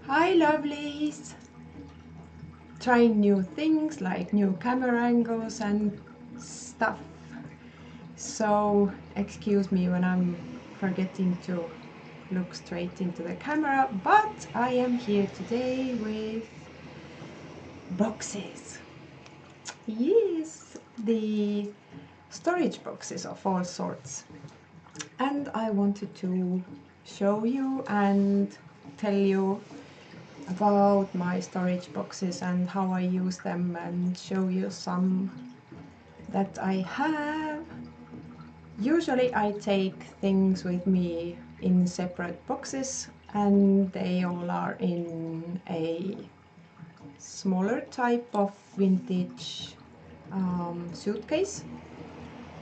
Hi lovelies! Trying new things like new camera angles and stuff. So excuse me when I'm forgetting to look straight into the camera, but I am here today with boxes. Yes, the storage boxes of all sorts. And I wanted to show you and tell you about my storage boxes and how I use them and show you some that I have. Usually I take things with me in separate boxes and they all are in a smaller type of vintage suitcase,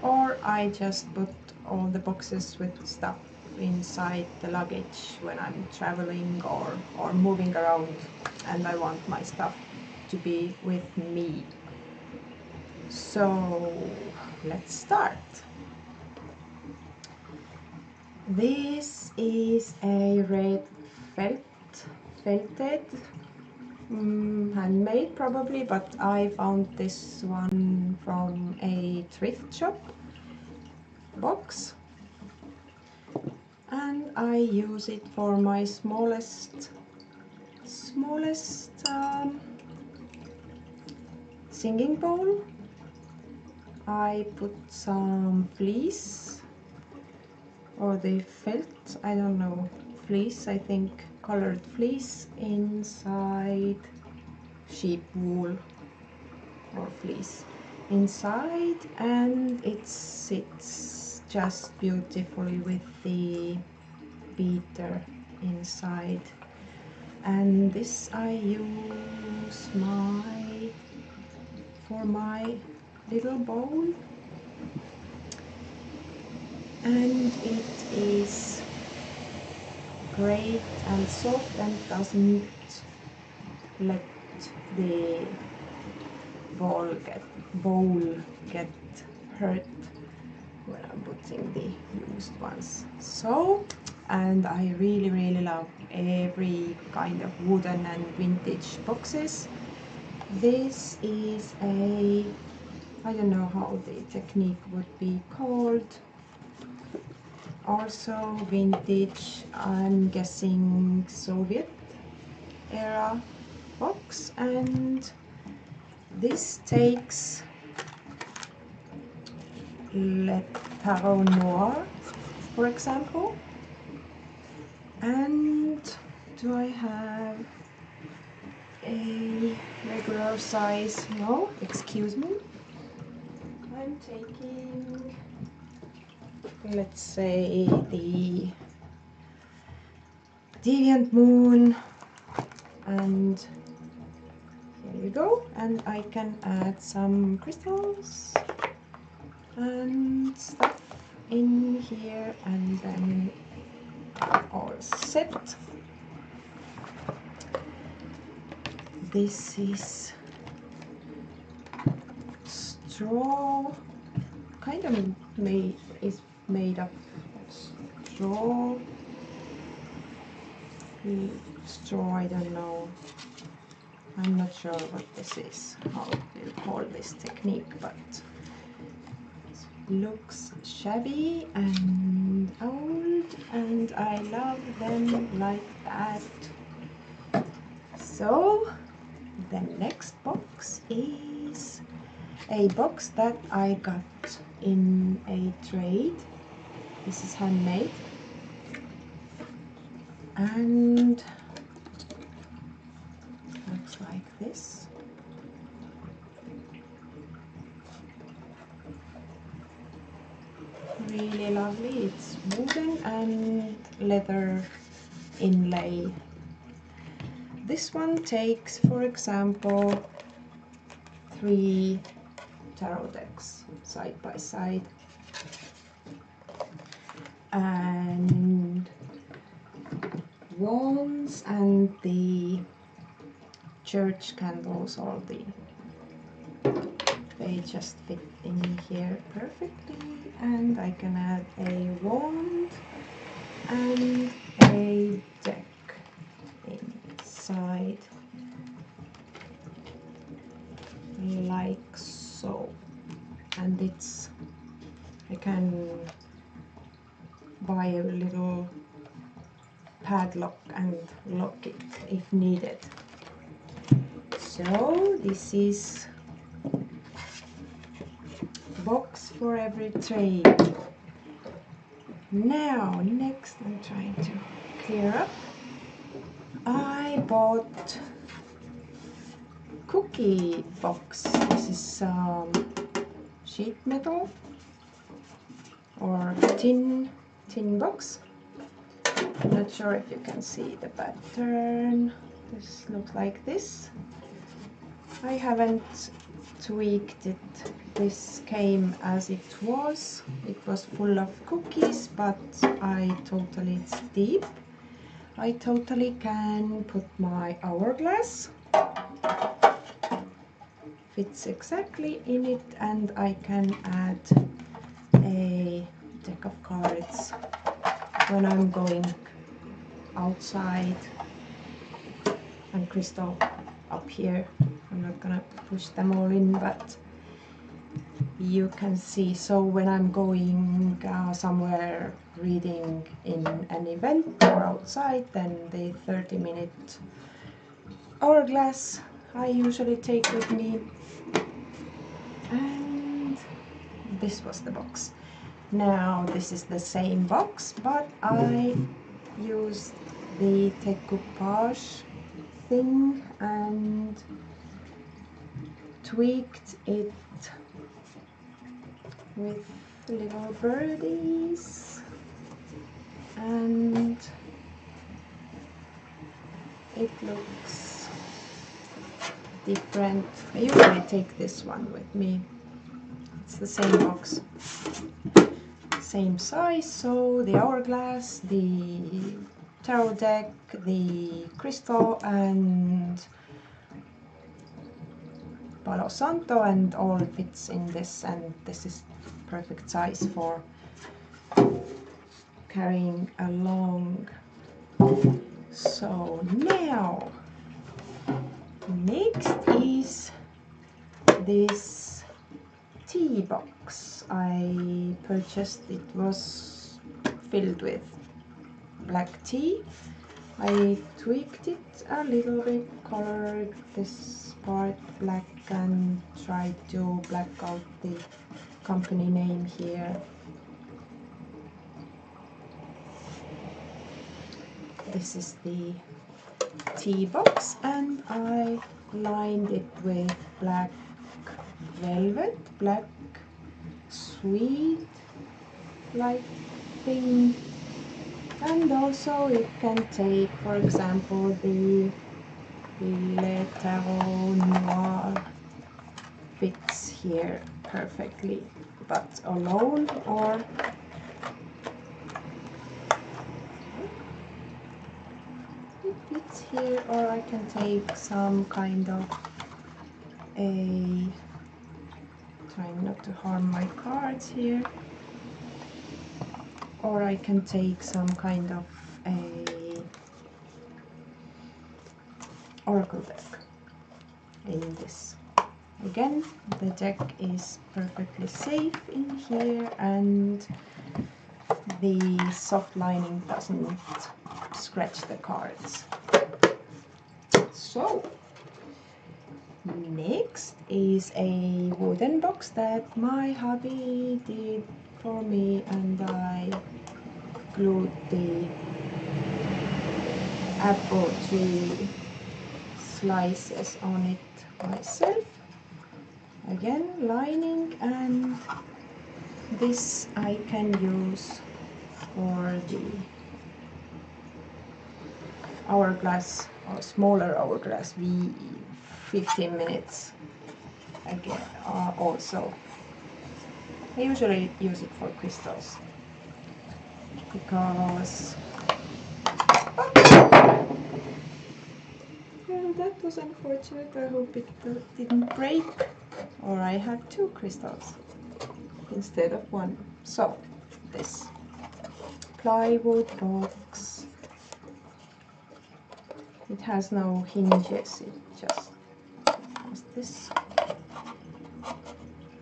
or I just put all the boxes with stuff inside the luggage when I'm traveling or moving around and I want my stuff to be with me. So let's start. This is a red felted handmade probably, but I found this one from a thrift shop box. And I use it for my smallest singing bowl. I put some fleece or the felt, I don't know, fleece, I think colored fleece inside, sheep wool or fleece inside, and it sits just beautifully with the beater inside. And this I use for my little bowl, and it is great and soft and doesn't let the bowl get hurt when I'm putting the used ones. So, and I really love every kind of wooden and vintage boxes. This is a, I don't know how the technique would be called, also vintage, I'm guessing Soviet era box, and this takes Le Tarot Noir, for example. And do I have a regular size? No, excuse me. I'm taking, let's say, the Deviant Moon, and here you go. And I can add some crystals and stuff in here, and then all set. This is straw, kind of made of straw. I don't know. I'm not sure what this is, how you call this technique, but it looks shabby and old, and I love them like that. So the next box is a box that I got in a trade. This is handmade, and looks like this. Really lovely. It's wooden and leather inlay. This one takes, for example, 3 tarot decks side by side, and wands and the church candles, they just fit in here perfectly, and I can add a wand and a deck outside like so, and I can buy a little padlock and lock it if needed. So this is box for every trade. Now next I'm trying to clear up. I bought cookie box. This is sheet metal or tin box. I'm not sure if you can see the pattern. This looks like this. I haven't tweaked it. This came as it was. It was full of cookies, but it's deep. I totally can put my hourglass. Fits exactly in it, and I can add a deck of cards when I'm going outside, and crystal up here. I'm not gonna push them all in, but you can see. So when I'm going somewhere reading in an event or outside, then the 30-minute hourglass I usually take with me. And this was the box. Now this is the same box, but I used the decoupage thing and tweaked it with little birdies, and it looks different. I usually take this one with me. It's the same box, same size. So the hourglass, the tarot deck, the crystal, and Palo Santo, and all fits in this, and this is perfect size for carrying along. So now next is this tea box I purchased. It was filled with black tea. I tweaked it a little bit, colored this part black and tried to black out the company name here. This is the tea box, and I lined it with black velvet, black sweet like thing, and also it can take, for example, the Le Tarot Noir fits here perfectly, but alone, or it fits here, or I can take some kind of a, trying not to harm my cards here, or I can take some kind of a oracle deck in this. Again, the deck is perfectly safe in here, and the soft lining doesn't scratch the cards. So next is a wooden box that my hubby did for me, and I glued the apple tree slices on it myself. Again, lining, and this I can use for the hourglass or smaller hourglass, 15 minutes again. Also, I usually use it for crystals because well, that was unfortunate. I hope it didn't break, or I have two crystals instead of one. So this plywood box It has no hinges, it just has this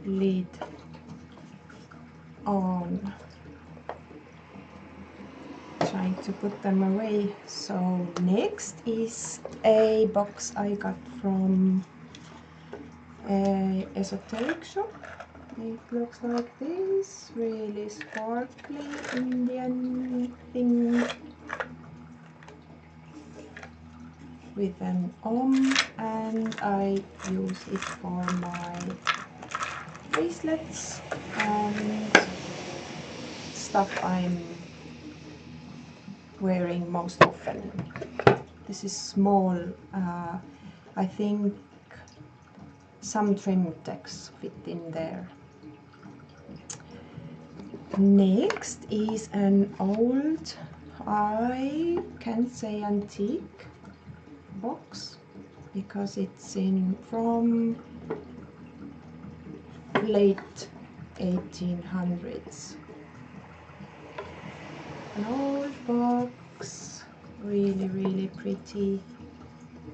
lid on. Trying to put them away. So next is a box I got from a esoteric shop. It looks like this, really sparkly Indian thing with an Om, and I use it for my bracelets and stuff I'm wearing most often. This is small, I think some trim tags fit in there. Next is an old, I can't say antique box because it's in from late 1800s. An old box, really pretty.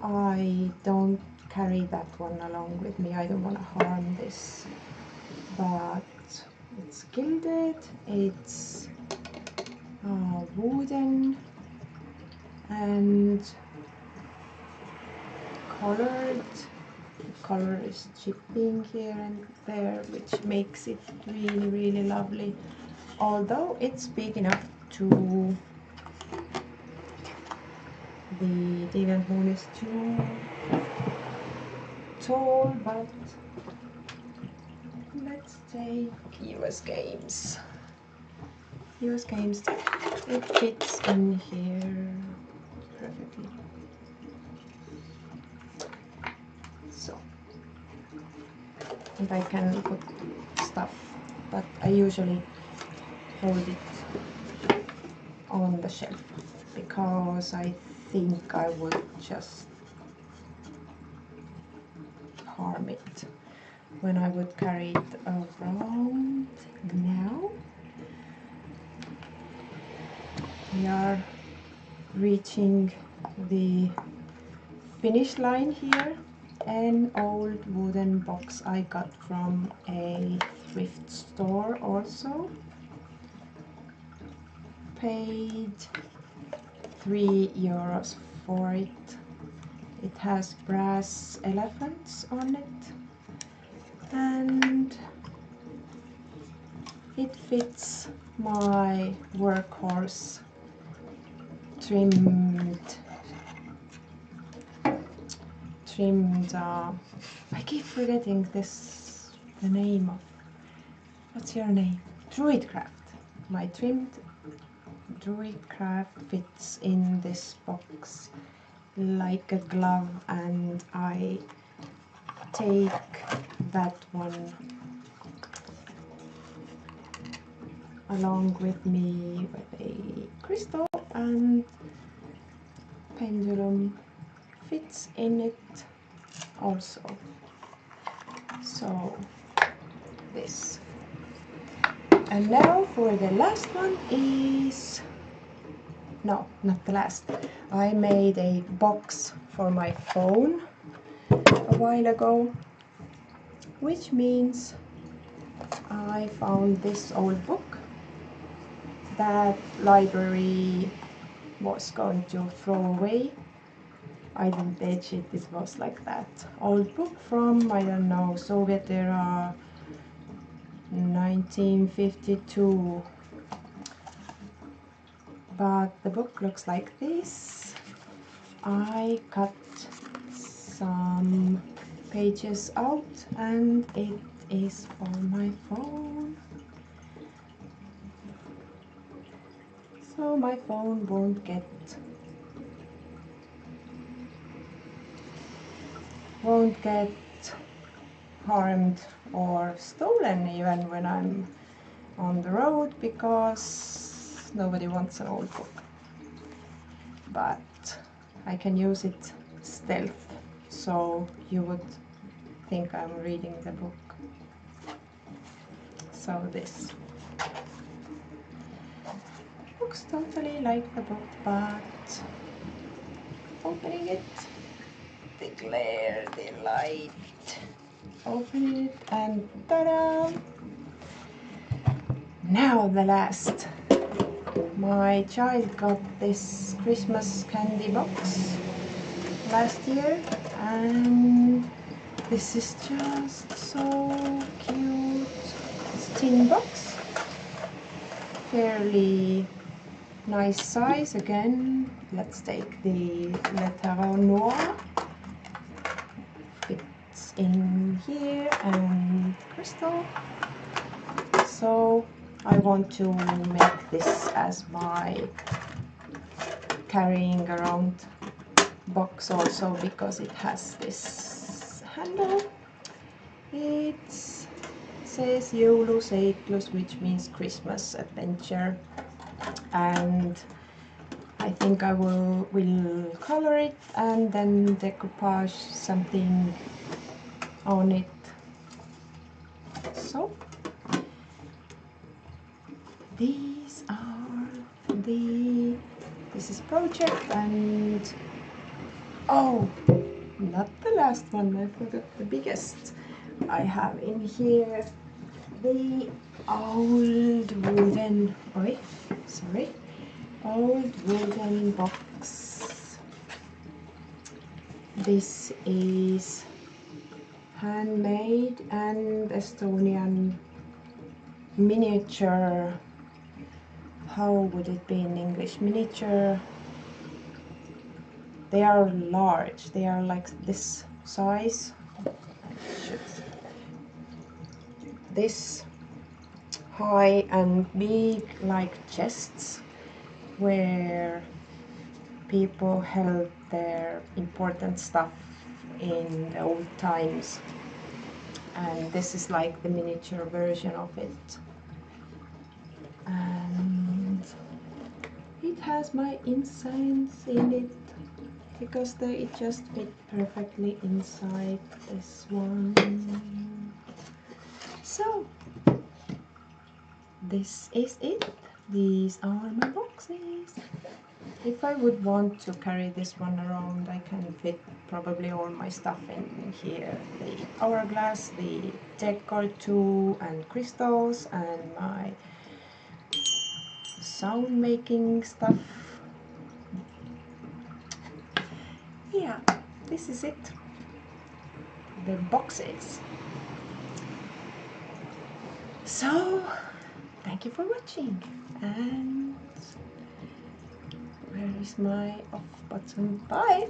I don't carry that one along with me, I don't want to harm this, but it's gilded, it's wooden and colored. The color is chipping here and there, which makes it really lovely, although it's big enough to the Deviant Moon is too tall, but let's take US Games. US Games, it fits in here perfectly. So, and I can put stuff, but I usually hold it on the shelf because I think I would just harm it when I would carry it around. Now we are reaching the finish line here. An old wooden box I got from a thrift store also. Paid €3 for it. It has brass elephants on it and it fits my workhorse trimmed, I keep forgetting the name of, what's your name? Druidcraft. My trimmed Druidcraft fits in this box like a glove, and I take that one along with me with a crystal, and pendulum fits in it also. So this. And now for the last one is, no, not the last. I made a box for my phone a while ago, which means I found this old book that library was going to throw away. I didn't edge it, it was like that. Old book from, I don't know, Soviet era, 1952. But the book looks like this. I cut some pages out and it is for my phone. So my phone won't get harmed or stolen even when I'm on the road, because nobody wants an old book. But I can use it stealth, so you would think I'm reading the book. So this looks totally like the book, but opening it. The glare, the light. Open it and ta-da! Now the last. My child got this Christmas candy box last year, and this is just so cute. It's a tin box, fairly nice size. Again, let's take the Le Tarot Noir. Fits in here, and crystal. So I want to make this as my carrying around box also, because it has this handle. It says Jouluseiklus, which means Christmas adventure, and I think I will color it and then decoupage something on it. So these are this is project, and oh, not the last one, I forgot the biggest. I have in here the old wooden, old wooden box. This is handmade and Estonian miniature. How would it be in English? Miniature. They are large. They are like this size. This high and big, like chests, where people held their important stuff in the old times. And this is like the miniature version of it. And it has my incense in it, because it just fit perfectly inside this one. So this is it. These are my boxes. If I would want to carry this one around, I can fit probably all my stuff in here. The hourglass, the decor too, and crystals, and my sound making stuff. Yeah, this is it. The boxes. So, thank you for watching, and where is my off button? Bye!